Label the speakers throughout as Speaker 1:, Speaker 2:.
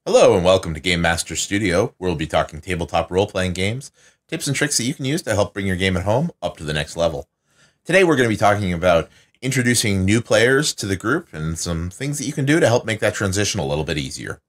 Speaker 1: Hello and welcome to GameMasters Studio, where we'll be talking tabletop role-playing games, tips and tricks that you can use to help bring your game at home up to the next level. Today we're going to be talking about introducing new players to the group and some things that you can do to help make that transition a little bit easier.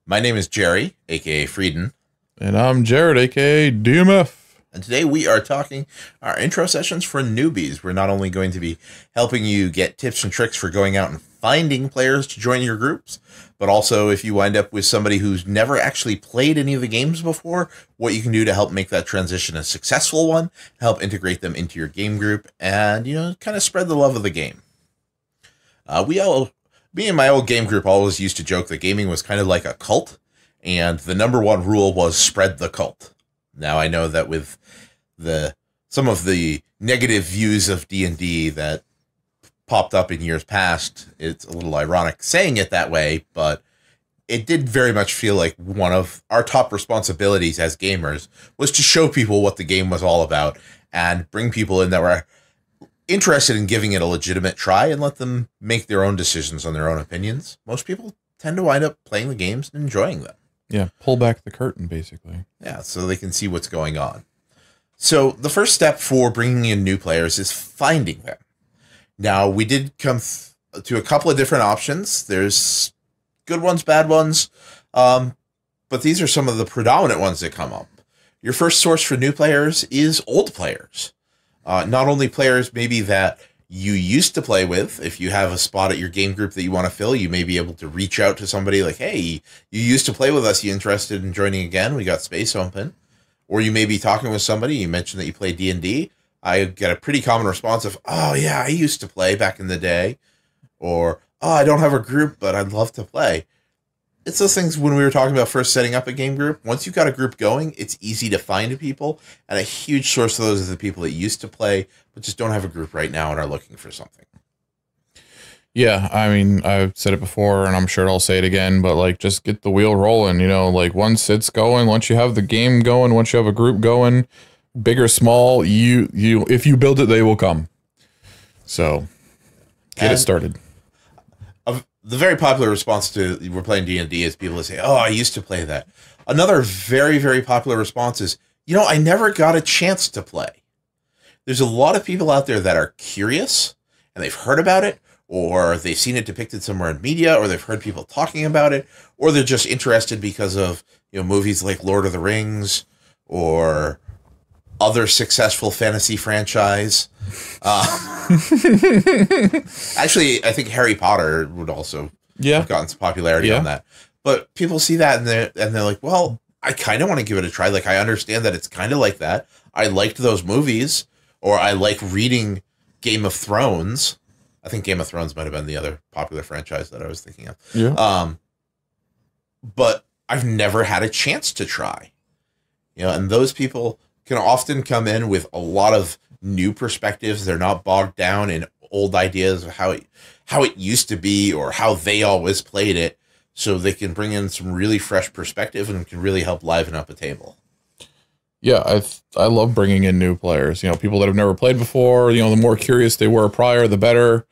Speaker 1: My name is Jerry, aka Frieden.
Speaker 2: And I'm Jared, aka DMF.
Speaker 1: And today we are talking our intro sessions for newbies. We're not only going to be helping you get tips and tricks for going out and finding players to join your groups, but also if you wind up with somebody who's never actually played any of the games before, what you can do to help make that transition a successful one, help integrate them into your game group, and, kind of spread the love of the game. Me and my old game group always used to joke that gaming was kind of like a cult, and the number one rule was spread the cult. Now I know that with some of the negative views of D&D that popped up in years past, it's a little ironic saying it that way, but it did very much feel like one of our top responsibilities as gamers was to show people what the game was all about and bring people in that were interested in giving it a legitimate try and let them make their own decisions on their own opinions. Most people tend to wind up playing the games and enjoying them.
Speaker 2: Yeah, pull back the curtain, basically.
Speaker 1: Yeah, so they can see what's going on. So the first step for bringing in new players is finding them. Now, we did come to a couple of different options. There's good ones, bad ones, but these are some of the predominant ones that come up. Your first source for new players is old players. Not only players maybe that you used to play with. If you have a spot at your game group that you want to fill, you may be able to reach out to somebody like, hey, you used to play with us. You interested in joining again? We got space open. Or you may be talking with somebody. You mentioned that you play D&D. I get a pretty common response of, oh, yeah, I used to play back in the day. Or, oh, I don't have a group, but I'd love to play. It's those things when we were talking about first setting up a game group. Once you've got a group going, it's easy to find people. And a huge source of those is the people that used to play, but just don't have a group right now and are looking for something.
Speaker 2: Yeah, I mean, I've said it before, and I'm sure I'll say it again, but, like, just get the wheel rolling, like, once it's going, once you have the game going, once you have a group going, big or small, if you build it, they will come. So, get it started.
Speaker 1: The very popular response to we're playing D&D is people that say, oh, I used to play that. Another very, very popular response is, I never got a chance to play. There's a lot of people out there that are curious and they've heard about it, or they've seen it depicted somewhere in media, or they've heard people talking about it, or they're just interested because of, movies like Lord of the Rings or other successful fantasy franchise. Actually, I think Harry Potter would also have gotten some popularity on that. But people see that and they're like, well, I kind of want to give it a try. Like, I understand that it's kind of like that. I liked those movies, or I like reading Game of Thrones. I think Game of Thrones might have been the other popular franchise that I was thinking of.
Speaker 2: Yeah.
Speaker 1: But I've never had a chance to try. And those people can often come in with a lot of new perspectives. They're not bogged down in old ideas of how it used to be or how they always played it. So they can bring in some really fresh perspective and can really help liven up a table.
Speaker 2: Yeah, I love bringing in new players. People that have never played before. The more curious they were prior, the better.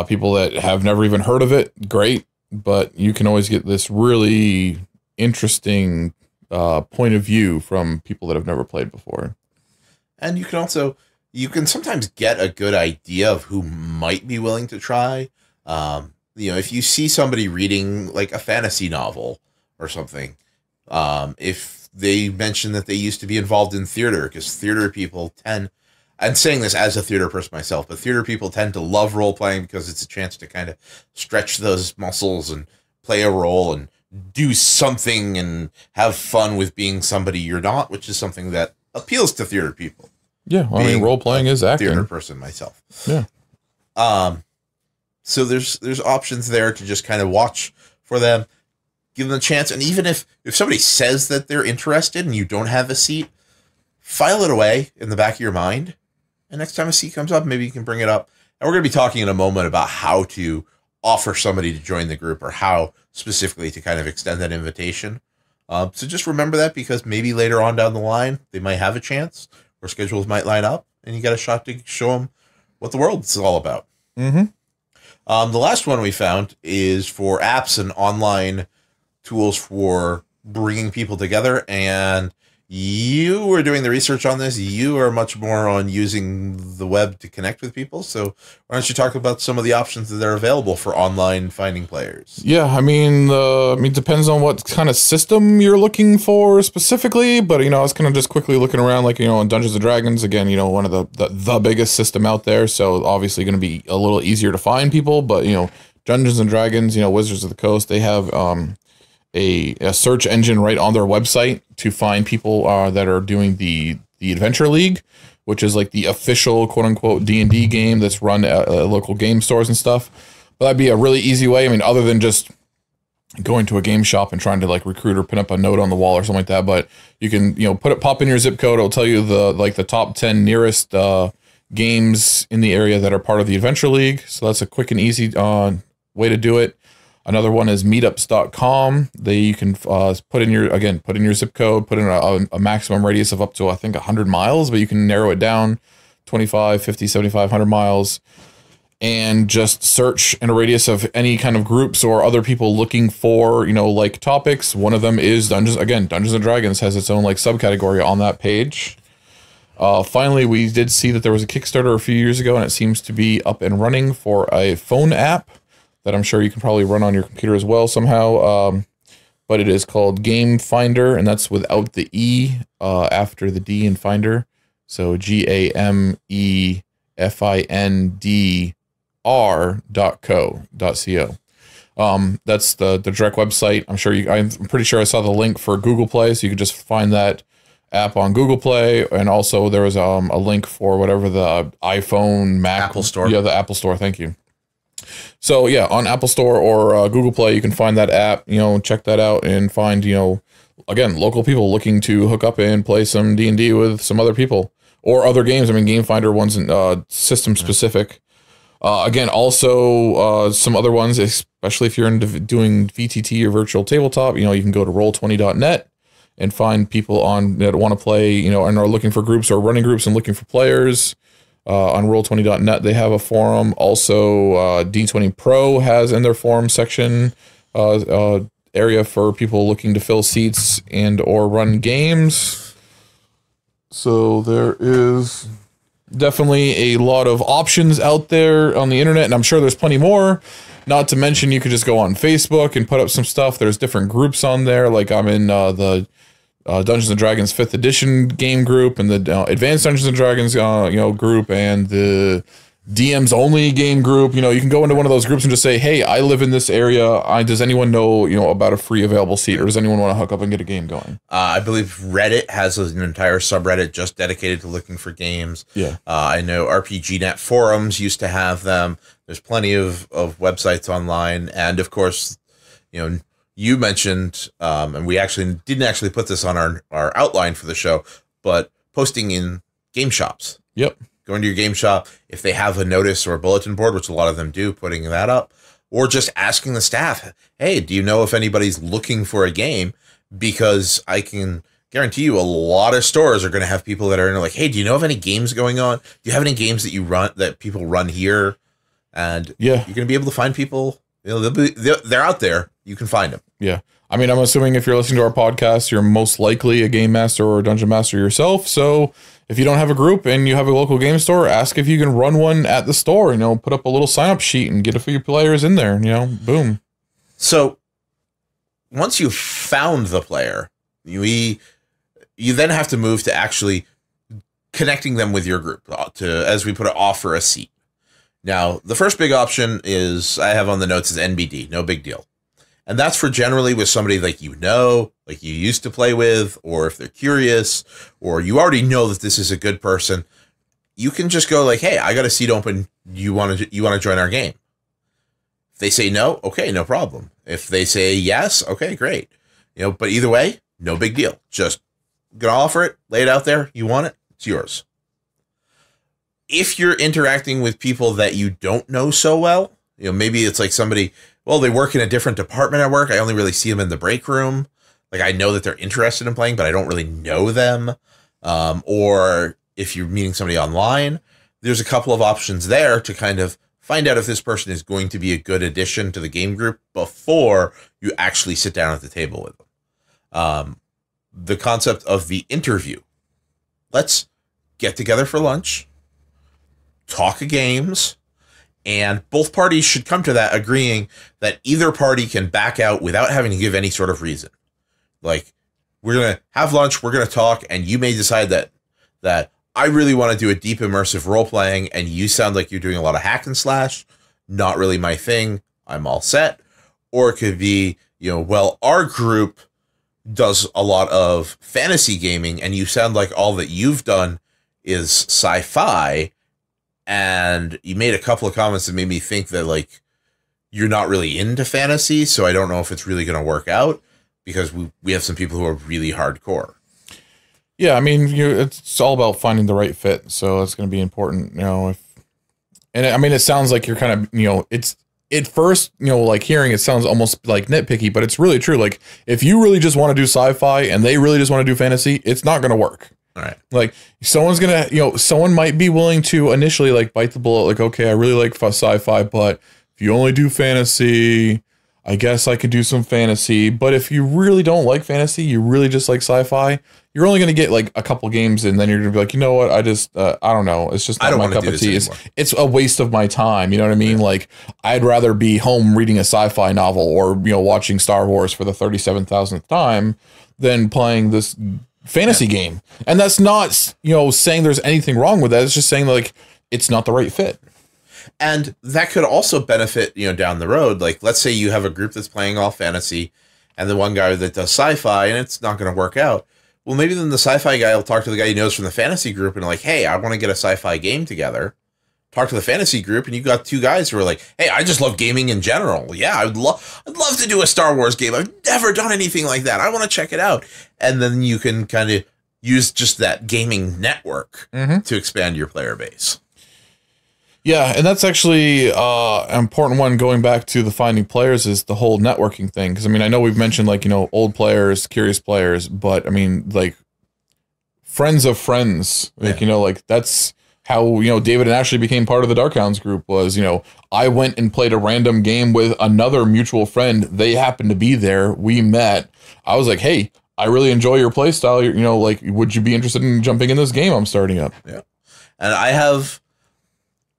Speaker 2: People that have never even heard of it, great. But you can always get this really interesting point of view from people that have never played before. And
Speaker 1: you can sometimes get a good idea of who might be willing to try. If you see somebody reading like a fantasy novel or something, if they mention that they used to be involved in theater, because theater people tend, I'm saying this as a theater person myself, but theater people tend to love role-playing because it's a chance to kind of stretch those muscles and play a role and do something and have fun with being somebody you're not, which is something that appeals to theater people.
Speaker 2: Yeah, well, I mean, role-playing is acting.
Speaker 1: Theater person myself.
Speaker 2: Yeah.
Speaker 1: So there's options there to just kind of watch for them, give them a chance. And even if somebody says that they're interested and you don't have a seat, file it away in the back of your mind. And next time a seat comes up, maybe you can bring it up. And we're going to be talking in a moment about how to offer somebody to join the group or how specifically to kind of extend that invitation. So just remember that, because maybe later on down the line, they might have a chance or schedules might line up and you got a shot to show them what the world's all about.
Speaker 2: Mm-hmm.
Speaker 1: The last one we found is for apps and online tools for bringing people together, and you were doing the research on this. You are much more on using the web to connect with people. So why don't you talk about some of the options that are available for online finding players?
Speaker 2: Yeah, I mean, it depends on what kind of system you're looking for specifically. But I was kind of just quickly looking around, like on Dungeons and Dragons. Again, one of the biggest system out there, so obviously going to be a little easier to find people. But Dungeons and Dragons, Wizards of the Coast, they have a search engine right on their website to find people that are doing the Adventure League, which is like the official quote unquote D&D game that's run at local game stores and stuff. But that'd be a really easy way. I mean, other than just going to a game shop and trying to like recruit or pin up a note on the wall or something like that. But you can, pop in your zip code. It'll tell you the top 10 nearest games in the area that are part of the Adventure League. So that's a quick and easy way to do it. Another one is meetups.com. You can put in your zip code, put in a maximum radius of up to, I think, 100 miles, but you can narrow it down 25, 50, 75, 100 miles, and just search in a radius of any kind of groups or other people looking for, like topics. One of them is Dungeons. Again, Dungeons and Dragons has its own like subcategory on that page. Finally, we did see that there was a Kickstarter a few years ago, and it seems to be up and running for a phone app that I'm sure you can probably run on your computer as well somehow. But it is called Game Finder, and that's without the E after the D in Finder. So GameFindr.co.co. That's the direct website. I'm pretty sure I saw the link for Google Play, so you could just find that app on Google Play, and also there was a link for whatever the iPhone, Mac,
Speaker 1: Apple Store.
Speaker 2: Yeah, the Apple Store. Thank you. So yeah, on Apple Store or Google Play, you can find that app, check that out and find, again, local people looking to hook up and play some D&D with some other people or other games. I mean, Game Finder one's system specific. Again, also some other ones, especially if you're into doing VTT or virtual tabletop, you can go to roll20.net and find people that want to play, and are looking for groups or running groups and looking for players. On roll20.net, they have a forum. Also, D20 Pro has in their forum section area for people looking to fill seats and or run games. So there is definitely a lot of options out there on the internet, and I'm sure there's plenty more. Not to mention, you could just go on Facebook and put up some stuff. There's different groups on there. Like I'm in the Dungeons and Dragons 5th edition game group, and the Advanced Dungeons and Dragons group, and the DMs only game group. You can go into one of those groups and just say, hey, I live in this area. Does anyone know about a free available seat, or does anyone want to hook up and get a game going?
Speaker 1: I believe Reddit has an entire subreddit just dedicated to looking for games.
Speaker 2: Yeah.
Speaker 1: I know RPGNet forums used to have them. There's plenty of websites online, and of course, you mentioned, and we didn't put this on our outline for the show, but posting in game shops.
Speaker 2: Yep.
Speaker 1: Going to your game shop, if they have a notice or a bulletin board, which a lot of them do, putting that up, or just asking the staff, hey, do you know if anybody's looking for a game? Because I can guarantee you a lot of stores are going to have people that are in like, hey, do you know of any games going on? Do you have any games that you run, that people run here? And
Speaker 2: yeah,
Speaker 1: you're going to be able to find people. They're out there. You can find them.
Speaker 2: Yeah. I mean, I'm assuming if you're listening to our podcast, you're most likely a game master or a dungeon master yourself. So if you don't have a group and you have a local game store, ask if you can run one at the store, put up a little sign-up sheet and get a few players in there, boom.
Speaker 1: So once you've found the player, you then have to move to actually connecting them with your group to, as we put it, offer a seat. Now, the first big option is, I have on the notes, is NBD, no big deal. And that's for generally with somebody like like you used to play with, or if they're curious, or you already know that this is a good person. You can just go like, hey, I got a seat open. You want to join our game? If they say no, okay, no problem. If they say yes, okay, great. But either way, no big deal. Just gonna offer it, lay it out there. You want it, it's yours. If you're interacting with people that you don't know so well, maybe it's like somebody, well, they work in a different department at work. I only really see them in the break room. Like, I know that they're interested in playing, but I don't really know them. Or if you're meeting somebody online, there's a couple of options there to kind of find out if this person is going to be a good addition to the game group before you actually sit down at the table with them. The concept of the interview. Let's get together for lunch, talk games, and both parties should come to that agreeing that either party can back out without having to give any sort of reason. Like, we're going to have lunch, we're going to talk, and you may decide that I really want to do a deep immersive role playing, and you sound like you're doing a lot of hack and slash. Not really my thing. I'm all set. Or it could be, well, our group does a lot of fantasy gaming, and you sound like all that you've done is sci-fi, and you made a couple of comments that made me think that, like, you're not really into fantasy, so I don't know if it's really going to work out, because we have some people who are really hardcore.
Speaker 2: Yeah, I mean, it's all about finding the right fit, so it's going to be important, it sounds like you're kind of, it's at first, like hearing it sounds almost like nitpicky, but it's really true. Like, if you really just want to do sci-fi and they really just want to do fantasy, it's not going to work.
Speaker 1: All right.
Speaker 2: Like, someone's going to, someone might be willing to initially like bite the bullet. Like, okay, I really like sci-fi, but if you only do fantasy, I guess I could do some fantasy. But if you really don't like fantasy, you really just like sci-fi, you're only going to get like a couple games, and then you're going to be like, you know what? I just, I don't know. It's just not my cup of tea. It's a waste of my time. You know what I mean? Yeah. Like, I'd rather be home reading a sci-fi novel or, watching Star Wars for the 37,000th time than playing this fantasy game. And that's not, saying there's anything wrong with that. It's just saying, like, it's not the right fit.
Speaker 1: And that could also benefit, down the road. Like, let's say you have a group that's playing all fantasy and the one guy that does sci-fi, and it's not going to work out. Well, maybe then the sci-fi guy will talk to the guy he knows from the fantasy group and like, hey, I want to get a sci-fi game together. Talk to the fantasy group, and you've got two guys who are like, hey, I just love gaming in general. Yeah, I'd love to do a Star Wars game. I've never done anything like that. I want to check it out. And then you can kind of use just that gaming network to expand your player base.
Speaker 2: Yeah, and that's actually an important one going back to the finding players is the whole networking thing. Because, I know we've mentioned, like, old players, curious players, but, like, friends of friends. Like, like, that's how, David and Ashley became part of the Darkhounds group was, I went and played a random game with another mutual friend. They happened to be there. We met. I was like, hey, I really enjoy your play style. Like, would you be interested in jumping in this game I'm starting up?
Speaker 1: Yeah. And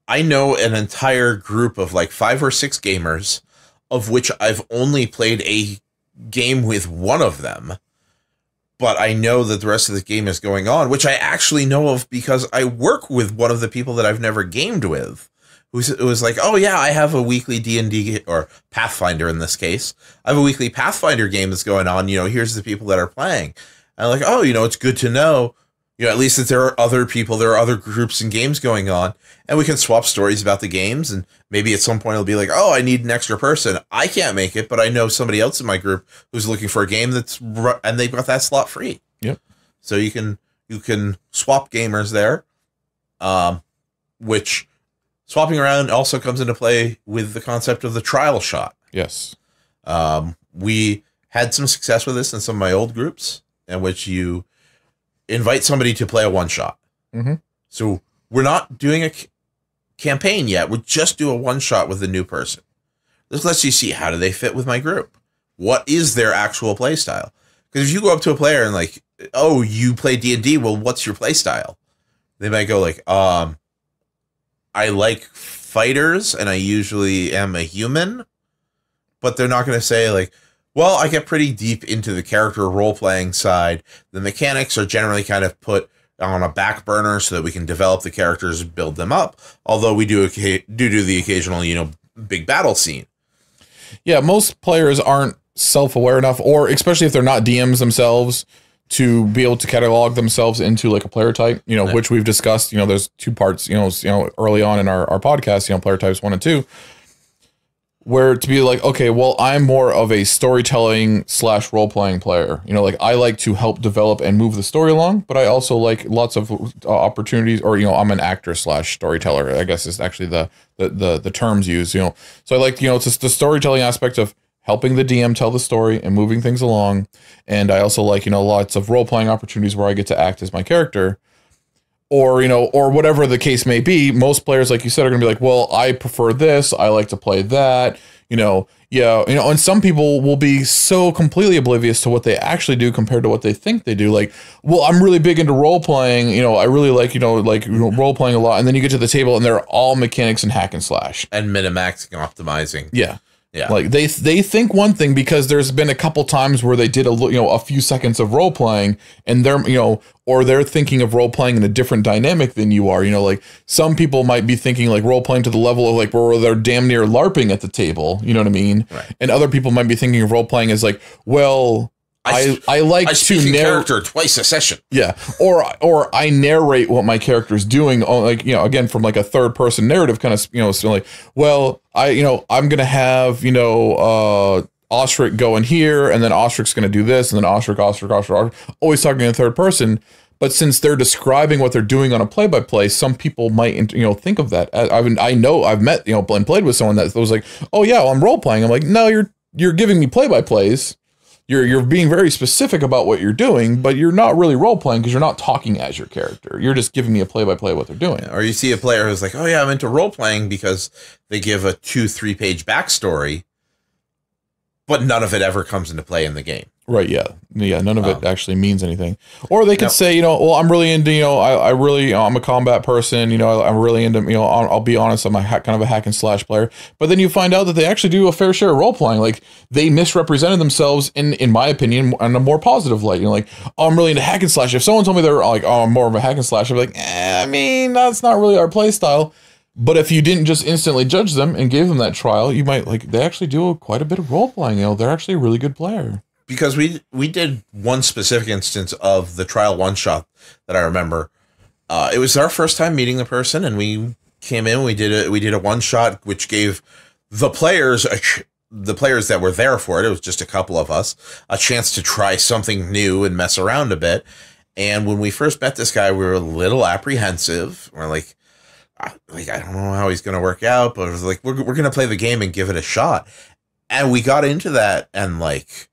Speaker 1: I know an entire group of like 5 or 6 gamers, of which I've only played a game with one of them, but I know that the rest of the game is going on, which I actually know of because I work with one of the people that I've never gamed with, who was like, oh yeah, I have a weekly D&D, or Pathfinder in this case. I have a weekly Pathfinder game that's going on. Here's the people that are playing. And I'm like, oh, it's good to know. At least that there are other people, there are other groups and games going on, and we can swap stories about the games, and maybe at some point it'll be like, oh, I need an extra person. I can't make it, but I know somebody else in my group who's looking for a game and they've got that slot free.
Speaker 2: Yep.
Speaker 1: So you can swap gamers there, which swapping around also comes into play with the concept of the trial shot.
Speaker 2: Yes.
Speaker 1: We had some success with this in some of my old groups, in which you invite somebody to play a one-shot. So we're not doing a campaign yet. We'll just do a one-shot with the new person. This lets you see, how do they fit with my group? What is their actual play style? Because if you go up to a player and like, oh, you play D&D, well, what's your play style? They might go like, I like fighters and I usually am a human, but they're not going to say like, well, I get pretty deep into the character role-playing side. The mechanics are generally kind of put on a back burner so that we can develop the characters, build them up. Although we do the occasional, big battle scene.
Speaker 2: Yeah, most players aren't self-aware enough, or especially if they're not DMs themselves, to be able to catalog themselves into like a player type, which we've discussed. There's 2 parts, early on in our podcast, player types 1 and 2. Where to be like, okay, well, I'm more of a storytelling / role-playing player. Like, I like to help develop and move the story along, but I also like lots of opportunities, or, I'm an actor / storyteller, I guess is actually the terms used, So I like, it's just the storytelling aspect of helping the DM tell the story and moving things along. And I also like, lots of role-playing opportunities where I get to act as my character. or, you know, or whatever the case may be, most players, like you said, are going to be like, well, I prefer this. I like to play that, you know, yeah, you know, and some people will be so completely oblivious to what they actually do compared to what they think they do. Like, well, I'm really big into role playing, you know, I really like, role playing a lot. And then you get to the table and they're all mechanics and hack and slash.
Speaker 1: And minimaxing, optimizing.
Speaker 2: Yeah.
Speaker 1: Yeah.
Speaker 2: Like they think one thing because there's been a couple times where they did a few seconds of role playing and they're, you know, or they're thinking of role playing in a different dynamic than you are. You know, like some people might be thinking like role playing to the level of like where they're damn near LARPing at the table. You know what I mean?
Speaker 1: Right.
Speaker 2: And other people might be thinking of role playing as like, well, I like to
Speaker 1: narrate character twice a session.
Speaker 2: Yeah. Or I narrate what my character's doing, like, you know, again, from like a third person narrative kind of, you know, so like, well, I'm going to have, you know, Osric go in here and then Osric's going to do this and then Osric, always talking in third person. But since they're describing what they're doing on a play-by-play, some people might, you know, think of that. I know I've met, you know, and played with someone that was like, oh yeah, well, I'm role playing. I'm like, no, you're giving me play-by-plays. You're being very specific about what you're doing, but you're not really role playing because you're not talking as your character. You're just giving me a play-by-play of what they're doing.
Speaker 1: Or you see a player who's like, oh yeah, I'm into role playing because they give a 2-3 page backstory, but none of it ever comes into play in the game.
Speaker 2: Right. Yeah. Yeah. None of it actually means anything. Or they could say, you know, well, I'm really into, you know, I really, I'm a combat person, you know, I'm really into, you know, I'll be honest, I'm a kind of a hack and slash player. But then you find out that they actually do a fair share of role playing. Like they misrepresented themselves in my opinion, in a more positive light. You know, like, oh, I'm really into hack and slash. If someone told me they're like, oh, I'm more of a hack and slash, I'd be like, I mean, that's not really our play style. But if you didn't just instantly judge them and gave them that trial, you might like, they actually do quite a bit of role playing. You know, they're actually a really good player.
Speaker 1: Because we did one specific instance of the trial one shot that I remember. It was our first time meeting the person, and we came in. We did a one shot, which gave the players that were there for it. It was just a couple of us, a chance to try something new and mess around a bit. And when we first met this guy, we were a little apprehensive. We're like I don't know how he's going to work out, but it was like we're going to play the game and give it a shot. And we got into that, and like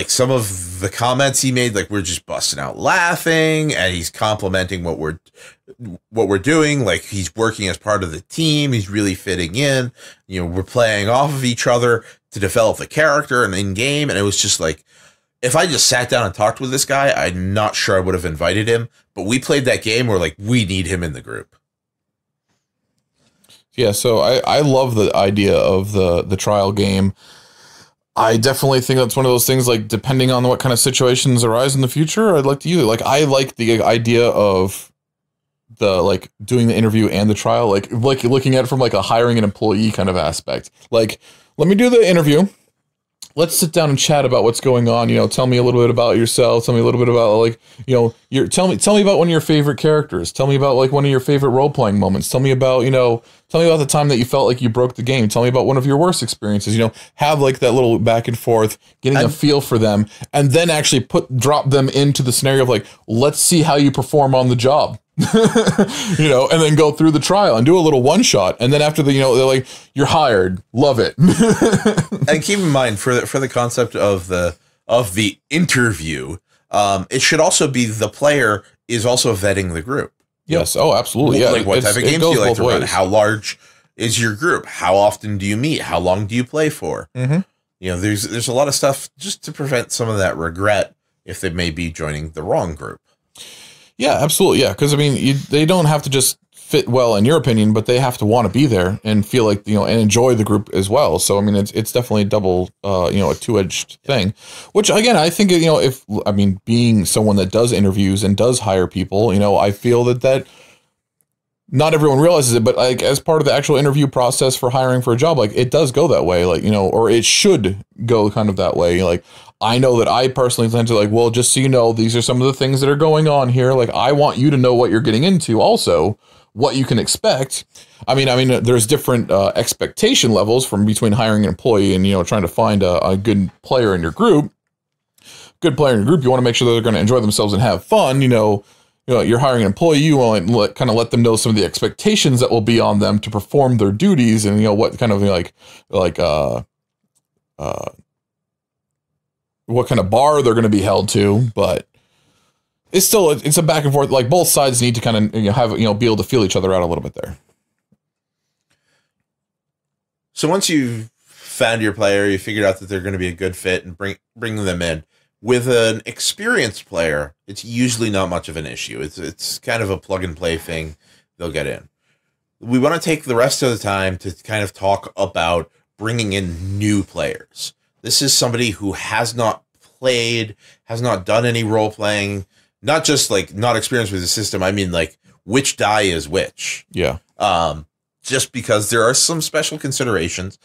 Speaker 1: some of the comments he made, like we're just busting out laughing, and he's complimenting what we're doing. Like he's working as part of the team. He's really fitting in. You know, we're playing off of each other to develop the character and in game. And it was just like, if I just sat down and talked with this guy, I'm not sure I would have invited him, but we played that game where like, we need him in the group.
Speaker 2: Yeah. So I love the idea of the trial game. I definitely think that's one of those things, like, depending on what kind of situations arise in the future, I'd like to use it. Like, I like the idea of the, like, doing the interview and the trial, like looking at it from, like, a hiring an employee kind of aspect. Like, let me do the interview. Let's sit down and chat about what's going on. You know, tell me a little bit about yourself. Tell me a little bit about, like, you know, tell me about one of your favorite characters. Tell me about, like, one of your favorite role-playing moments. Tell me about, you know, tell me about the time that you felt like you broke the game. Tell me about one of your worst experiences. You know, have like that little back and forth, getting a feel for them, and then actually drop them into the scenario of like, let's see how you perform on the job. You know, and then go through the trial and do a little one shot, and then after the, you know, they're like, you're hired, love it.
Speaker 1: And keep in mind for the concept of the interview, it should also be the player is also vetting the group.
Speaker 2: Yes. Oh, absolutely. Yeah.
Speaker 1: Like what type of games do you like to run? How large is your group? How often do you meet? How long do you play for? Mm-hmm. You know, there's a lot of stuff just to prevent some of that regret if they may be joining the wrong group.
Speaker 2: Yeah, absolutely. Yeah. Because I mean, they don't have to just fit well in your opinion, but they have to want to be there and feel like, you know, and enjoy the group as well. So I mean, it's definitely a double, you know, a two-edged thing, which again, I think, you know, being someone that does interviews and does hire people, you know, I feel that not everyone realizes it, but like as part of the actual interview process for hiring for a job, like it does go that way, like, you know, or it should go kind of that way. Like, I know that I personally tend to like, well, just so you know, these are some of the things that are going on here. Like, I want you to know what you're getting into, also what you can expect. I mean, there's different expectation levels from between hiring an employee and, you know, trying to find a good player in your group. Good player in your group, you want to make sure that they're going to enjoy themselves and have fun. You know, you're hiring an employee, you want to kind of let them know some of the expectations that will be on them to perform their duties, and, you know, what kind of what kind of bar they're going to be held to. But it's still, it's a back and forth. Like both sides need to kind of have, be able to feel each other out a little bit there.
Speaker 1: So once you've found your player, you figured out that they're going to be a good fit and bring them in. With an experienced player, it's usually not much of an issue. It's kind of a plug and play thing. They'll get in. We want to take the rest of the time to kind of talk about bringing in new players. This is somebody who has not played, has not done any role playing, not just like not experienced with the system. I mean, like which die is which.
Speaker 2: Yeah.
Speaker 1: Just because there are some special considerations.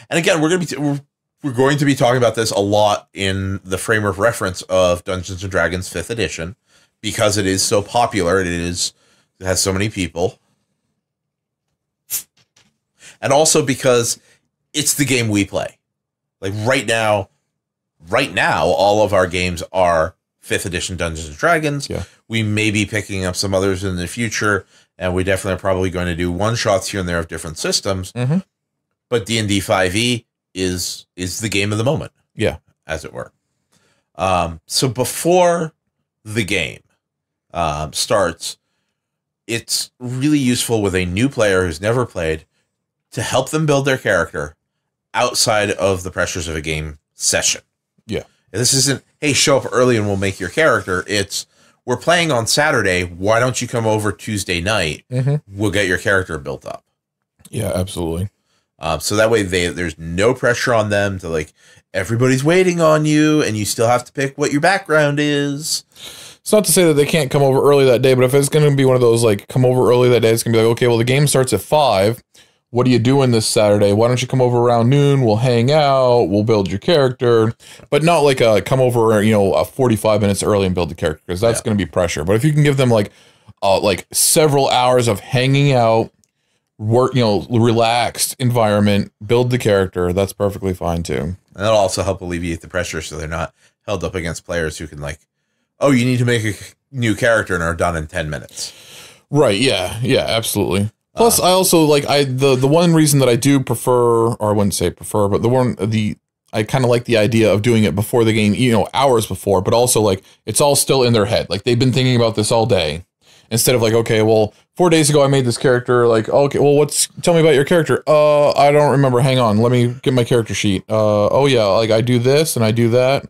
Speaker 1: And again, we're going to be talking about this a lot in the frame of reference of Dungeons and Dragons 5th edition, because it is so popular. It has so many people. And also because it's the game we play. Like right now, all of our games are 5th edition Dungeons and Dragons.
Speaker 2: Yeah. We
Speaker 1: may be picking up some others in the future, and we definitely are probably going to do one-shots here and there of different systems.
Speaker 2: Mm-hmm.
Speaker 1: But D&D 5e is the game of the moment.
Speaker 2: Yeah.
Speaker 1: As it were. So before the game starts, it's really useful with a new player who's never played to help them build their character outside of the pressures of a game session.
Speaker 2: Yeah.
Speaker 1: This isn't, hey, show up early and we'll make your character. It's, we're playing on Saturday. Why don't you come over Tuesday night?
Speaker 2: Mm-hmm.
Speaker 1: We'll get your character built up.
Speaker 2: Yeah, absolutely.
Speaker 1: So that way there's no pressure on them to like, everybody's waiting on you and you still have to pick what your background is.
Speaker 2: It's not to say that they can't come over early that day, but if it's going to be one of those, like, come over early that day, it's going to be like, okay, well, the game starts at 5. What are you doing this Saturday? Why don't you come over around noon? We'll hang out. We'll build your character. But not like come over, 45 minutes early and build the character, because that's going to be pressure. But if you can give them like several hours of hanging out, work, relaxed environment, build the character, that's perfectly fine too.
Speaker 1: And that'll also help alleviate the pressure so they're not held up against players who can like, oh, you need to make a new character and are done in 10 minutes.
Speaker 2: Right. Yeah. Yeah, absolutely. Plus, I also the one reason that I do prefer, or I wouldn't say prefer, but I kind of like the idea of doing it before the game, hours before, but also like it's all still in their head. Like they've been thinking about this all day, instead of like, okay, well, 4 days ago I made this character. Like, okay, well, tell me about your character. I don't remember. Hang on, let me get my character sheet. Oh yeah, like I do this and I do that.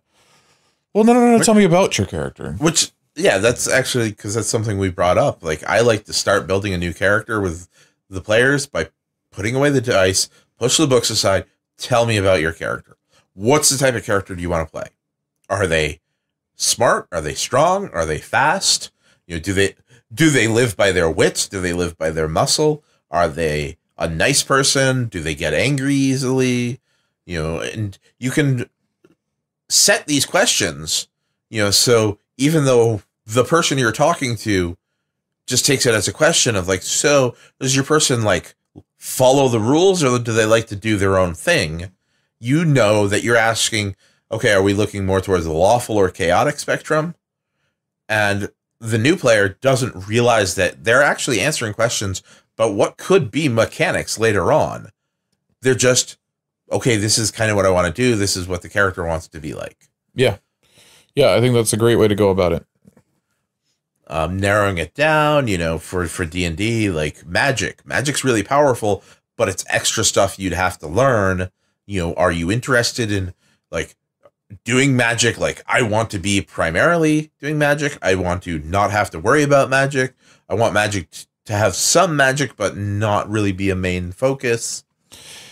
Speaker 2: Well, no. Tell me about your character.
Speaker 1: Which. Yeah, that's actually because that's something we brought up. Like, I like to start building a new character with the players by putting away the dice, push the books aside, tell me about your character. What's the type of character do you want to play? Are they smart? Are they strong? Are they fast? Do they live by their wits? Do they live by their muscle? Are they a nice person? Do they get angry easily? And you can set these questions, so even though the person you're talking to just takes it as a question of like, so does your person like follow the rules or do they like to do their own thing? That you're asking, okay, are we looking more towards the lawful or chaotic spectrum? And the new player doesn't realize that they're actually answering questions about what could be mechanics later on. They're just, okay, this is kind of what I want to do. This is what the character wants to be like.
Speaker 2: Yeah. Yeah, I think that's a great way to go about it.
Speaker 1: Narrowing it down, for D&D, like magic. Magic's really powerful, but it's extra stuff you'd have to learn. Are you interested in like doing magic? Like, I want to be primarily doing magic. I want to not have to worry about magic. I want magic to have some magic, but not really be a main focus.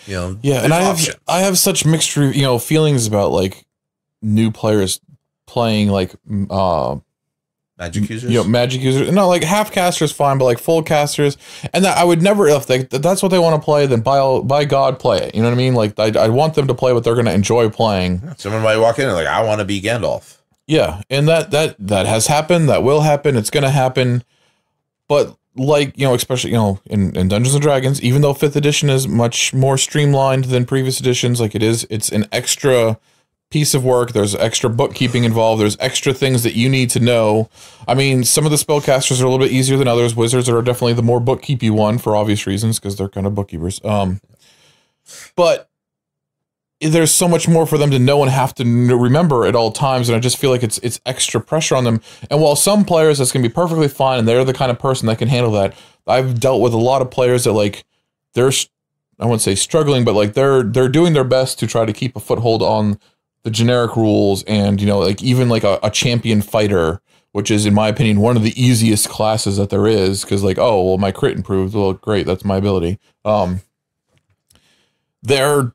Speaker 1: Yeah,
Speaker 2: and I have such mixed, feelings about like new players playing like
Speaker 1: magic users,
Speaker 2: magic users. No, like half casters fine, but like full casters, and that I would never, if that's what they want to play, then by God play it. You know what I mean? Like I want them to play what they're going to enjoy playing.
Speaker 1: Someone might walk in and like, I want to be Gandalf.
Speaker 2: Yeah, and that has happened. That will happen. It's going to happen. But like especially in Dungeons and Dragons, even though 5th edition is much more streamlined than previous editions, like it's an extra piece of work. There's extra bookkeeping involved. There's extra things that you need to know. I mean, some of the spellcasters are a little bit easier than others. Wizards are definitely the more bookkeepy one for obvious reasons because they're kind of bookkeepers. But there's so much more for them to know and have to remember at all times, and I just feel like it's extra pressure on them. And while some players that's gonna be perfectly fine, and they're the kind of person that can handle that, I've dealt with a lot of players that like they're, I wouldn't say struggling, but like they're doing their best to try to keep a foothold on the generic rules, and like even like a champion fighter, which is in my opinion one of the easiest classes that there is, because like, oh well, my crit improved, well great, that's my ability. They're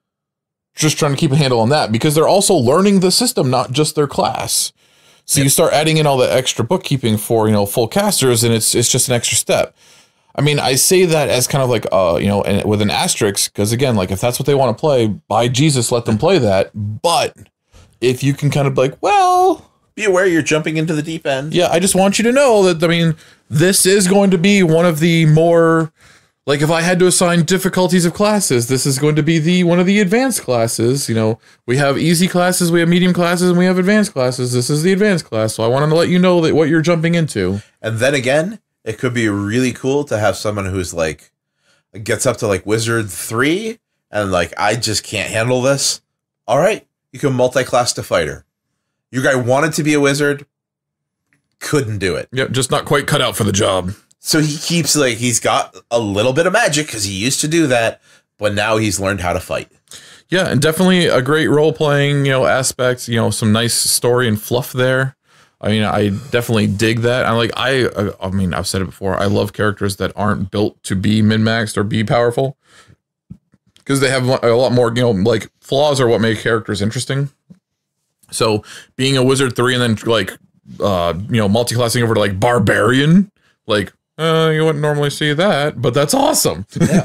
Speaker 2: just trying to keep a handle on that because they're also learning the system, not just their class. So you start adding in all the extra bookkeeping for, full casters, and it's just an extra step. I mean, I say that as kind of like, and with an asterisk, because again, like if that's what they want to play, by Jesus, let them play that. But if you can kind of be like, well,
Speaker 1: be aware you're jumping into the deep end.
Speaker 2: Yeah, I just want you to know that, I mean, this is going to be one of the more, like if I had to assign difficulties of classes, this is going to be one of the advanced classes. We have easy classes, we have medium classes, and we have advanced classes. This is the advanced class. So I wanted to let you know that what you're jumping into.
Speaker 1: And then again, it could be really cool to have someone who's like, gets up to like Wizard 3 and like, I just can't handle this. All right, you can multi-class to fighter. Your guy wanted to be a wizard, couldn't do it.
Speaker 2: Yep, just not quite cut out for the job.
Speaker 1: So he keeps like, he's got a little bit of magic because he used to do that, but now he's learned how to fight.
Speaker 2: Yeah, and definitely a great role-playing, aspect, some nice story and fluff there. I mean, I definitely dig that. I mean, I've said it before. I love characters that aren't built to be min-maxed or be powerful, because they have a lot more, like flaws are what make characters interesting. So being a Wizard 3 and then like, multi-classing over to like Barbarian, like, you wouldn't normally see that, but that's awesome. Yeah.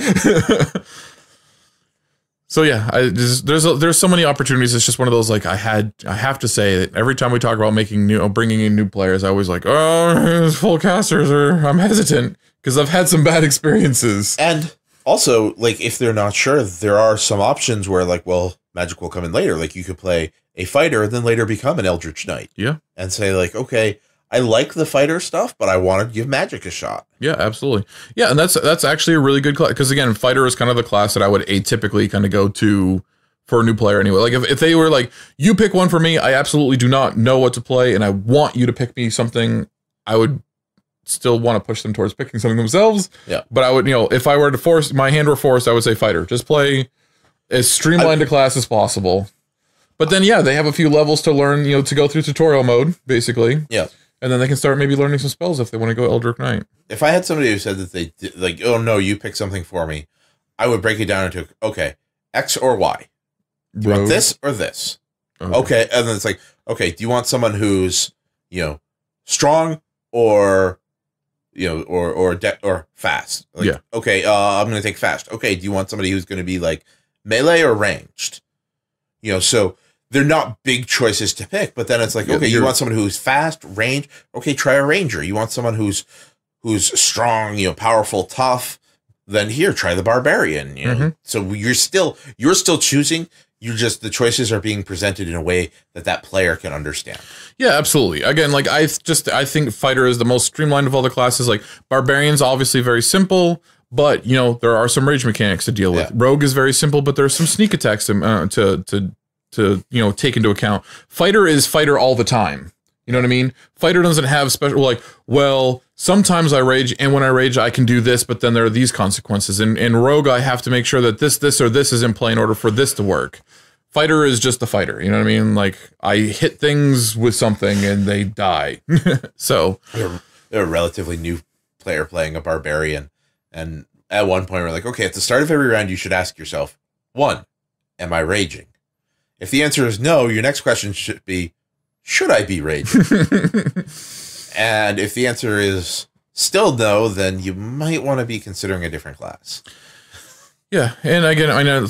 Speaker 2: So yeah, there's so many opportunities. It's just one of those, like, I have to say that every time we talk about bringing in new players, I always like, oh, full casters, or I'm hesitant because I've had some bad experiences.
Speaker 1: And also, like, if they're not sure, there are some options where, like, well, magic will come in later. Like, you could play a fighter and then later become an Eldritch Knight.
Speaker 2: Yeah.
Speaker 1: And say, like, okay, I like the fighter stuff, but I want to give magic a shot.
Speaker 2: Yeah, absolutely. Yeah, and that's actually a really good class, because again, fighter is kind of the class that I would atypically kind of go to for a new player anyway. Like if they were like, you pick one for me, I absolutely do not know what to play, and I want you to pick me something, I would still want to push them towards picking something themselves.
Speaker 1: Yeah.
Speaker 2: But I would, if I were to force, my hand were forced, I would say fighter. Just play as streamlined a class as possible. But then, yeah, they have a few levels to learn, to go through tutorial mode, basically.
Speaker 1: Yeah.
Speaker 2: And then they can start maybe learning some spells if they want to go Eldritch Knight.
Speaker 1: If I had somebody who said that they did, like, oh no, you pick something for me, I would break it down into, okay, X or Y. Do you want this or this? Okay. And then it's like, okay, do you want someone who's, strong or, or fast? Like,
Speaker 2: yeah.
Speaker 1: Okay, I'm going to take fast. Okay, do you want somebody who's going to be like melee or ranged? So they're not big choices to pick, but then it's like, okay, you want someone who's fast, range. Okay, try a ranger. You want someone who's strong, powerful, tough. Then here, try the barbarian. So you're still choosing. The choices are being presented in a way that player can understand.
Speaker 2: Yeah, absolutely. Again, like I think fighter is the most streamlined of all the classes. Like barbarian's obviously very simple, but there are some rage mechanics to deal with. Rogue is very simple, but there's some sneak attacks to take into account. Fighter is fighter all the time. You know what I mean? Fighter doesn't have special, like, well, sometimes I rage, and when I rage, I can do this, but then there are these consequences. In Rogue, I have to make sure that this, or this is in play in order for this to work. Fighter is just the fighter. You know what I mean? Like, I hit things with something, and they die. So
Speaker 1: they're a relatively new player playing a barbarian, and at one point, we're like, okay, at the start of every round, you should ask yourself, 1, am I raging? If the answer is no, your next question should be, should I be raging? And if the answer is still no, then you might want to be considering a different class.
Speaker 2: Yeah, and again, I know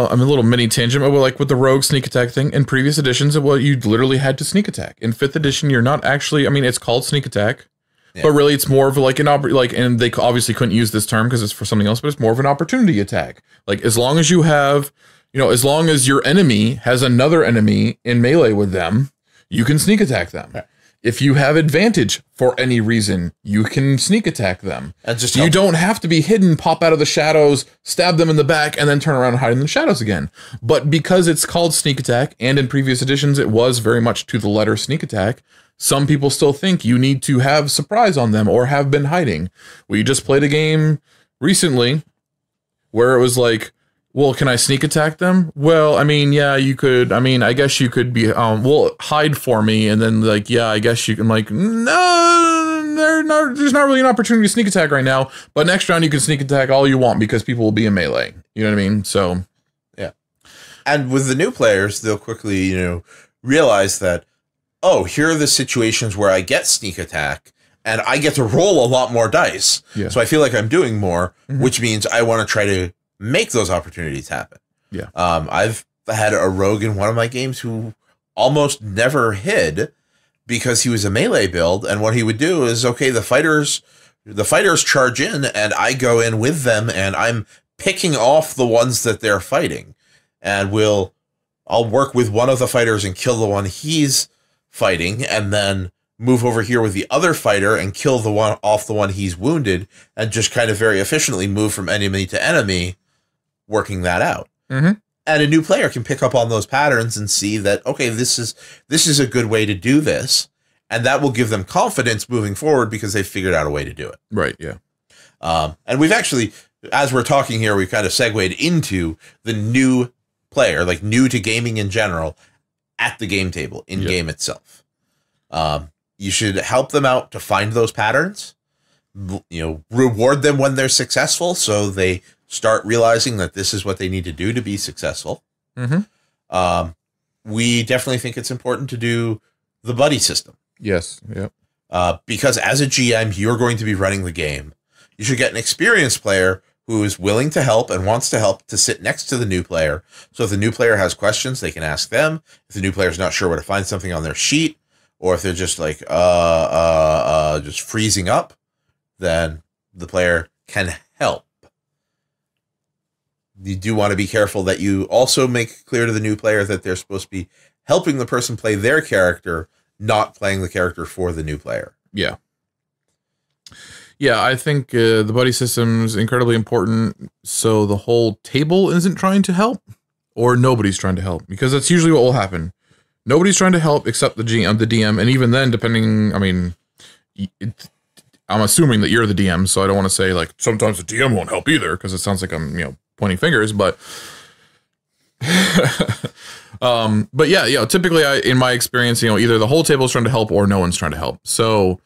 Speaker 2: I'm a little mini tangent, but like with the rogue sneak attack thing, in previous editions, you literally had to sneak attack. In 5th edition, you're not actually, it's called sneak attack, but really it's more of like and they obviously couldn't use this term because it's for something else, but it's more of an opportunity attack. Like as long as you have, as long as your enemy has another enemy in melee with them, you can sneak attack them.
Speaker 1: Right.
Speaker 2: if you have advantage for any reason, you can sneak attack them.
Speaker 1: And just
Speaker 2: you don't have to be hidden, pop out of the shadows, stab them in the back, and then turn around and hide in the shadows again. But because it's called sneak attack, and in previous editions it was very much to the letter sneak attack, some people still think you need to have surprise on them or have been hiding. We just played a game recently where it was like, well, can I sneak attack them? Well, I mean, yeah, you could. I mean, I guess you could be, well, hide for me. And then like, yeah, I guess you can like, no, there's not really an opportunity to sneak attack right now. But next round you can sneak attack all you want because people will be in melee. You know what I mean? So,
Speaker 1: yeah. And with the new players, they'll quickly, you know, realize that, oh, here are the situations where I get sneak attack and I get to roll a lot more dice.
Speaker 2: Yeah.
Speaker 1: So I feel like I'm doing more, which means I want to try to make those opportunities happen.
Speaker 2: Yeah.
Speaker 1: I've had a rogue in one of my games who almost never hid because he was a melee build. And what he would do is, okay, the fighters charge in and I go in with them and I'm picking off the ones that they're fighting. And I'll work with one of the fighters and kill the one he's fighting and then move over here with the other fighter and kill the one he's wounded and just kind of very efficiently move from enemy to enemy, working that out. And a new player can pick up on those patterns and see that, okay, this is a good way to do this. And that will give them confidence moving forward because they've figured out a way to do it.
Speaker 2: Right. Yeah.
Speaker 1: And we've actually, as we're talking here, we've kind of segued into the new player, like new to gaming in general, at the game table, in game itself. You should help them out to find those patterns, you know, reward them when they're successful. So they start realizing that this is what they need to do to be successful. We definitely think it's important to do the buddy system.
Speaker 2: Yes. Yep.
Speaker 1: Because as a GM, you're going to be running the game. You should get an experienced player who is willing to help and wants to help to sit next to the new player. So if the new player has questions, they can ask them. If the new player is not sure where to find something on their sheet, or if they're just like, just freezing up, then the player can help. You do want to be careful that you also make clear to the new player that they're supposed to be helping the person play their character, not playing the character for the new player.
Speaker 2: Yeah. Yeah, I think the buddy system is incredibly important. So the whole table isn't trying to help, or nobody's trying to help, because that's usually what will happen. Nobody's trying to help except the DM, and even then, depending. I mean, I'm assuming that you're the DM, so I don't want to say like sometimes the DM won't help either, because it sounds like I'm pointing fingers, but. But yeah, typically in my experience, either the whole table is trying to help or no one's trying to help. So.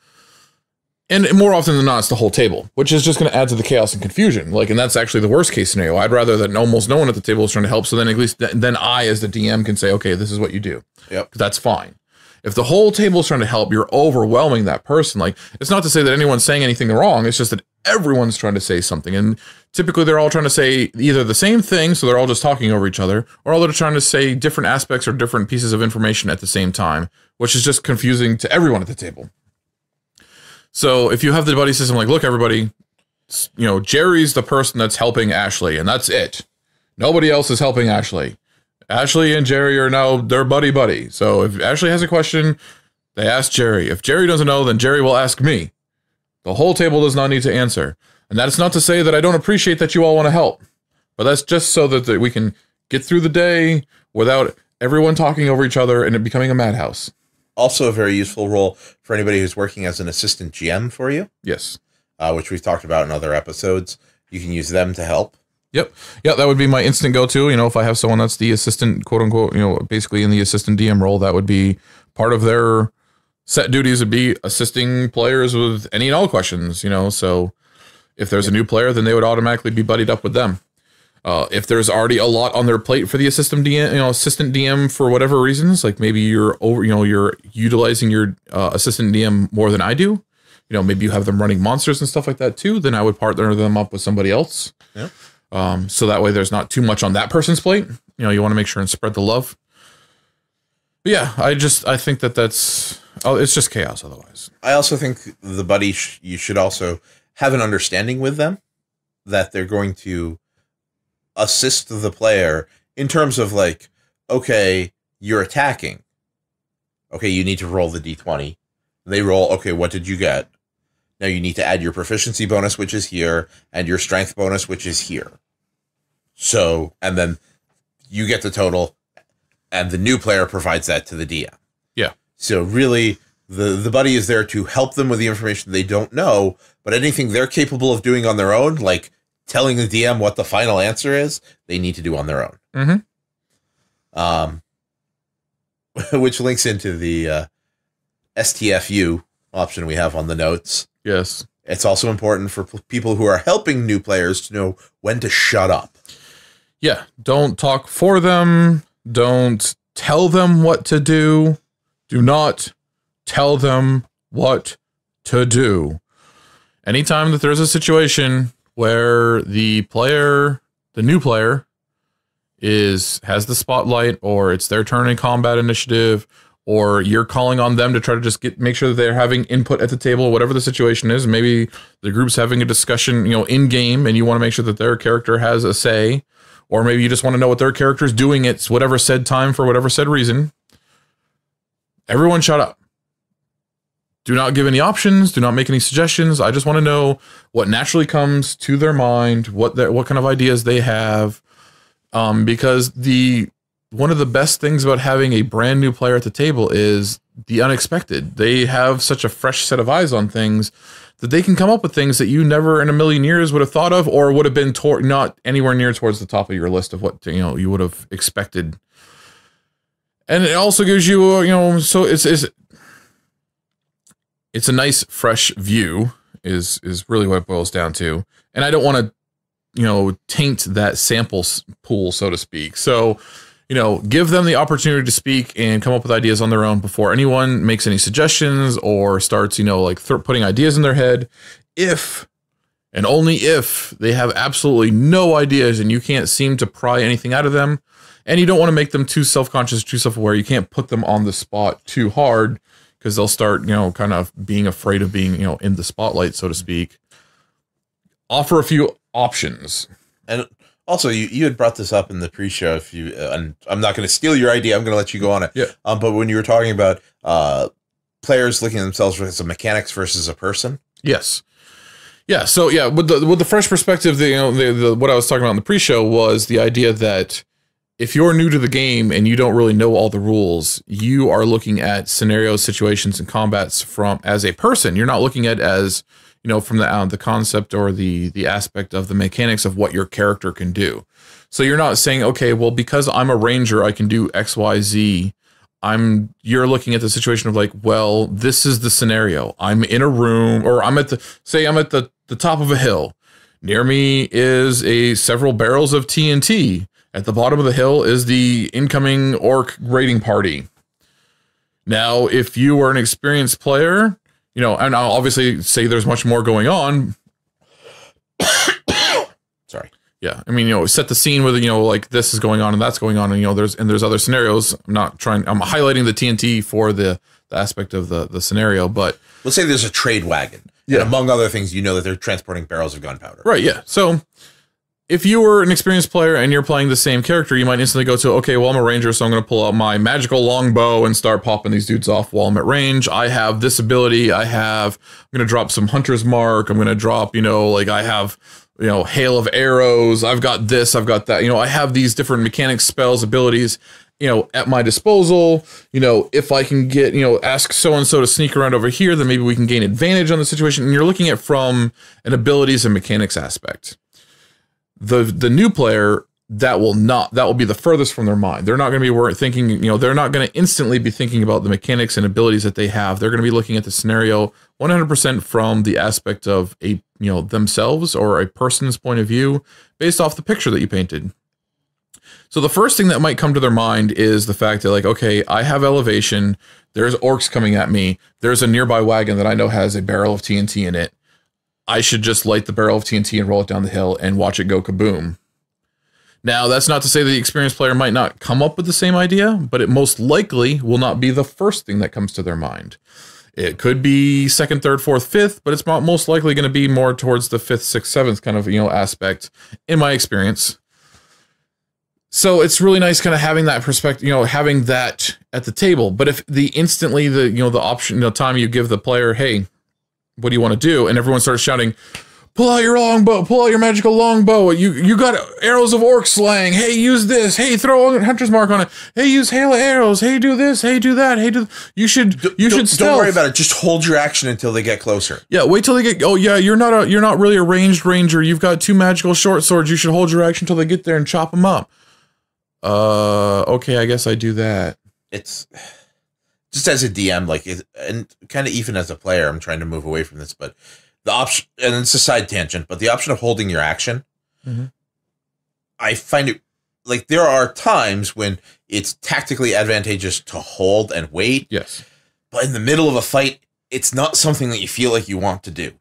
Speaker 2: And more often than not, it's the whole table, which is just going to add to the chaos and confusion. Like, and that's actually the worst case scenario. I'd rather that almost no one at the table is trying to help. So then at least then I, as the DM, can say, okay, this is what you do.
Speaker 1: Yep.
Speaker 2: That's fine. If the whole table is trying to help, you're overwhelming that person. Like, it's not to say that anyone's saying anything wrong. It's just that everyone's trying to say something. And typically they're all trying to say either the same thing, so they're all just talking over each other, or they're trying to say different aspects or different pieces of information at the same time, which is just confusing to everyone at the table. So if you have the buddy system, like, look, everybody, Jerry's the person that's helping Ashley, and that's it. Nobody else is helping Ashley. Ashley and Jerry are now their buddy. So if Ashley has a question, they ask Jerry. If Jerry doesn't know, then Jerry will ask me. The whole table does not need to answer. And that's not to say that I don't appreciate that you all want to help, but that's just so that we can get through the day without everyone talking over each other and it becoming a madhouse.
Speaker 1: Also a very useful role for anybody who's working as an assistant GM for you.
Speaker 2: Yes.
Speaker 1: Which we've talked about in other episodes. You can use them to help.
Speaker 2: Yep. Yeah, that would be my instant go-to. If I have someone that's the assistant, quote unquote, basically in the assistant DM role, that would be part of their set duties would be assisting players with any and all questions, so if there's a new player, then they would automatically be buddied up with them. If there's already a lot on their plate for the assistant DM for whatever reasons, like maybe you're utilizing your assistant DM more than I do, maybe you have them running monsters and stuff like that too, then I would partner them up with somebody else.
Speaker 1: Yeah.
Speaker 2: So that way there's not too much on that person's plate. You want to make sure and spread the love. But yeah, I think that's it's just chaos otherwise.
Speaker 1: I also think the buddy, you should also have an understanding with them that they're going to assist the player in terms of like, okay, you're attacking. Okay, you need to roll the d20. They roll, okay, what did you get? Now you need to add your proficiency bonus, which is here, and your strength bonus, which is here. So, and then you get the total, and the new player provides that to the DM.
Speaker 2: Yeah.
Speaker 1: So really, the buddy is there to help them with the information they don't know, but anything they're capable of doing on their own, like telling the DM what the final answer is, they need to do on their own. Which links into the STFU option we have on the notes.
Speaker 2: Yes.
Speaker 1: It's also important for people who are helping new players to know when to shut up.
Speaker 2: Yeah. Don't talk for them. Don't tell them what to do. Do not tell them what to do. Anytime that there's a situation where the new player has the spotlight, or it's their turn in combat initiative, or you're calling on them to try to just make sure that they're having input at the table, whatever the situation is. Maybe the group's having a discussion, in game, and you want to make sure that their character has a say, or maybe you just want to know what their character's doing at whatever said time for whatever said reason. Everyone shut up. Do not give any options. Do not make any suggestions. I just want to know what naturally comes to their mind, what kind of ideas they have. Because one of the best things about having a brand new player at the table is the unexpected. They have such a fresh set of eyes on things that they can come up with things that you never in a million years would have thought of, or would have been not anywhere near towards the top of your list of what you would have expected. And it also gives you, so it's a nice fresh view is really what it boils down to. And I don't want to, taint that sample pool, so to speak. So, give them the opportunity to speak and come up with ideas on their own before anyone makes any suggestions or starts, putting ideas in their head. If and only if they have absolutely no ideas and you can't seem to pry anything out of them, and you don't want to make them too self-conscious, too self-aware. You can't put them on the spot too hard, because they'll start, kind of being afraid of being, in the spotlight, so to speak. Offer a few options. And
Speaker 1: also, you had brought this up in the pre-show. And I'm not going to steal your idea. I'm going to let you go on it.
Speaker 2: Yeah.
Speaker 1: But when you were talking about players looking at themselves as a mechanics versus a person.
Speaker 2: Yes. Yeah. So yeah, with the fresh perspective, what I was talking about in the pre-show was the idea that if you're new to the game and you don't really know all the rules, you are looking at scenarios, situations, and combats as a person. You're not looking at as, from the concept or the aspect of the mechanics of what your character can do. So you're not saying, okay, well, because I'm a ranger, I can do X, Y, Z. You're looking at the situation of like, well, this is the scenario. I'm in a room, or I'm at the top of a hill. Near me is several barrels of TNT. At the bottom of the hill is the incoming orc raiding party. Now, if you are an experienced player, and I'll obviously say there's much more going on.
Speaker 1: Sorry.
Speaker 2: Yeah. I mean, set the scene with, like this is going on and that's going on. And, there's other scenarios. I'm highlighting the TNT for the aspect of the scenario, but
Speaker 1: let's say there's a trade wagon. Yeah. And among other things, that they're transporting barrels of gunpowder.
Speaker 2: Right. Yeah. So if you were an experienced player and you're playing the same character, you might instantly go to, okay, well, I'm a ranger, so I'm going to pull out my magical longbow and start popping these dudes off while I'm at range. I have this ability. I'm going to drop some hunter's mark. I'm going to drop, I have, hail of arrows. I've got this, I've got that. I have these different mechanics, spells, abilities, at my disposal. If I can get, ask so-and-so to sneak around over here, then maybe we can gain advantage on the situation. And you're looking at from an abilities and mechanics aspect. The new player, that will be the furthest from their mind. They're not going to be thinking, they're not going to instantly be thinking about the mechanics and abilities that they have. They're going to be looking at the scenario 100% from the aspect of themselves or a person's point of view based off the picture that you painted. So the first thing that might come to their mind is the fact that, like, okay, I have elevation. There's orcs coming at me. There's a nearby wagon that I know has a barrel of TNT in it. I should just light the barrel of TNT and roll it down the hill and watch it go kaboom. Now, that's not to say the experienced player might not come up with the same idea, but it most likely will not be the first thing that comes to their mind. It could be second, third, fourth, fifth, but it's most likely going to be more towards the fifth, sixth, seventh kind of, aspect, in my experience. So it's really nice kind of having that perspective, having that at the table. But if the option, time you give the player, hey, what do you want to do? And everyone starts shouting, pull out your longbow, pull out your magical longbow. You got arrows of orc slaying. Hey, use this. Hey, throw a hunter's mark on it. Hey, use hail of arrows. Hey, do this. Hey, do that. Hey, you should stealth.
Speaker 1: Don't worry about it. Just hold your action until they get closer.
Speaker 2: Yeah, wait till they get. Oh yeah, you're not really a ranged ranger. You've got 2 magical short swords. You should hold your action until they get there and chop them up. Okay, I guess I do that.
Speaker 1: It's just as a DM, and kind of even as a player, I'm trying to move away from this, but the option, and it's a side tangent, but the option of holding your action, I find it there are times when it's tactically advantageous to hold and wait.
Speaker 2: Yes.
Speaker 1: But in the middle of a fight, it's not something that you feel like you want to do.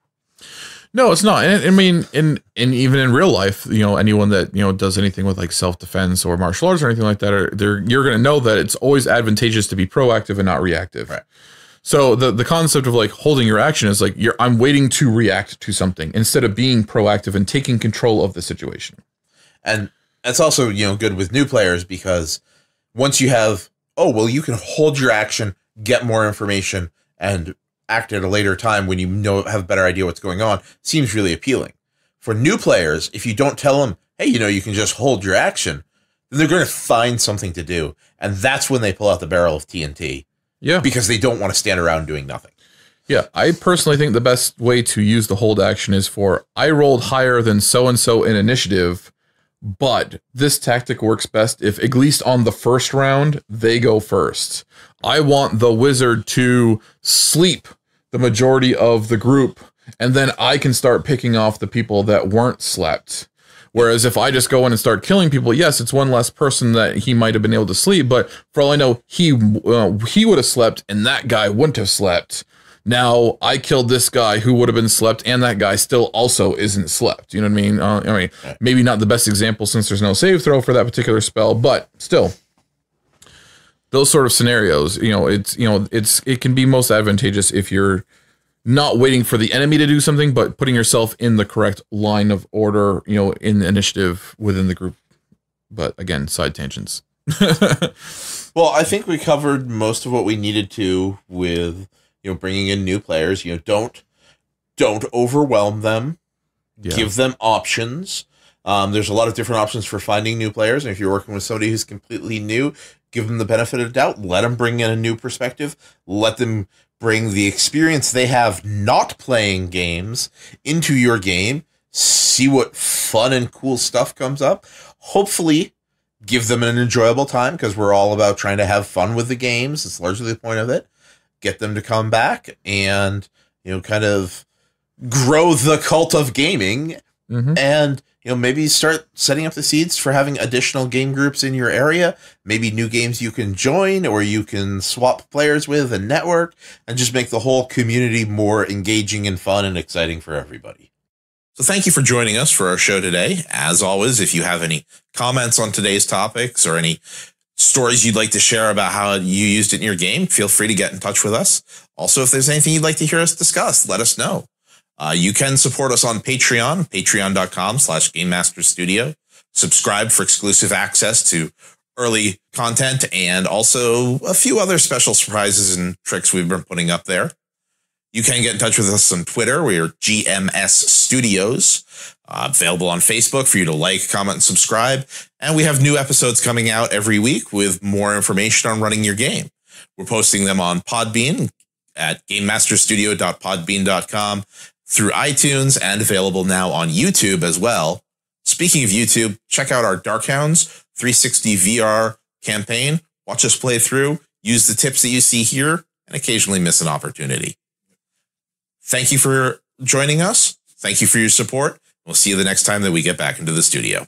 Speaker 2: No, it's not. And I mean, and even in real life, anyone that, does anything with self-defense or martial arts or anything like that, you're going to know that it's always advantageous to be proactive and not reactive.
Speaker 1: Right.
Speaker 2: So the concept of holding your action is I'm waiting to react to something instead of being proactive and taking control of the situation.
Speaker 1: And that's also, good with new players, because once you have, you can hold your action, get more information, and act at a later time when have a better idea what's going on, seems really appealing. For new players, if you don't tell them, hey, you can just hold your action, then they're going to find something to do. And that's when they pull out the barrel of TNT.
Speaker 2: Yeah.
Speaker 1: Because they don't want to stand around doing nothing.
Speaker 2: Yeah. I personally think the best way to use the hold action is I rolled higher than so-and-so in initiative, but this tactic works best if, at least on the first round, they go first. I want the wizard to sleep the majority of the group, and then I can start picking off the people that weren't slept. Whereas if I just go in and start killing people, yes, it's one less person that he might have been able to sleep, but for all I know, he would have slept and that guy wouldn't have slept. Now I killed this guy who would have been slept, and that guy still also isn't slept. You know what I mean? Maybe not the best example since there's no save throw for that particular spell, but still, those sort of scenarios, it can be most advantageous if you're not waiting for the enemy to do something, but putting yourself in the correct line of order, in the initiative within the group. But again, side tangents.
Speaker 1: Well, I think we covered most of what we needed to with, bringing in new players. Don't overwhelm them. Yeah. Give them options. There's a lot of different options for finding new players. And if you're working with somebody who's completely new, give them the benefit of the doubt. Let them bring in a new perspective. Let them bring the experience they have not playing games into your game. See what fun and cool stuff comes up. Hopefully, give them an enjoyable time, because we're all about trying to have fun with the games. It's largely the point of it. Get them to come back and, kind of grow the cult of gaming. And, maybe start setting up the seeds for having additional game groups in your area, maybe new games you can join or you can swap players with and network, and just make the whole community more engaging and fun and exciting for everybody. So thank you for joining us for our show today. As always, if you have any comments on today's topics or any stories you'd like to share about how you used it in your game, feel free to get in touch with us. Also, if there's anything you'd like to hear us discuss, let us know. You can support us on Patreon, patreon.com/GameMasters Studio. Subscribe for exclusive access to early content and also a few other special surprises and tricks we've been putting up there. You can get in touch with us on Twitter. We are GMS Studios. Available on Facebook for you to like, comment, and subscribe. And we have new episodes coming out every week with more information on running your game. We're posting them on Podbean at GameMasterStudio.podbean.com, through iTunes, and available now on YouTube as well. Speaking of YouTube, check out our Darkhounds 360 VR campaign. Watch us play through, use the tips that you see here, and occasionally miss an opportunity. Thank you for joining us. Thank you for your support. We'll see you the next time that we get back into the studio.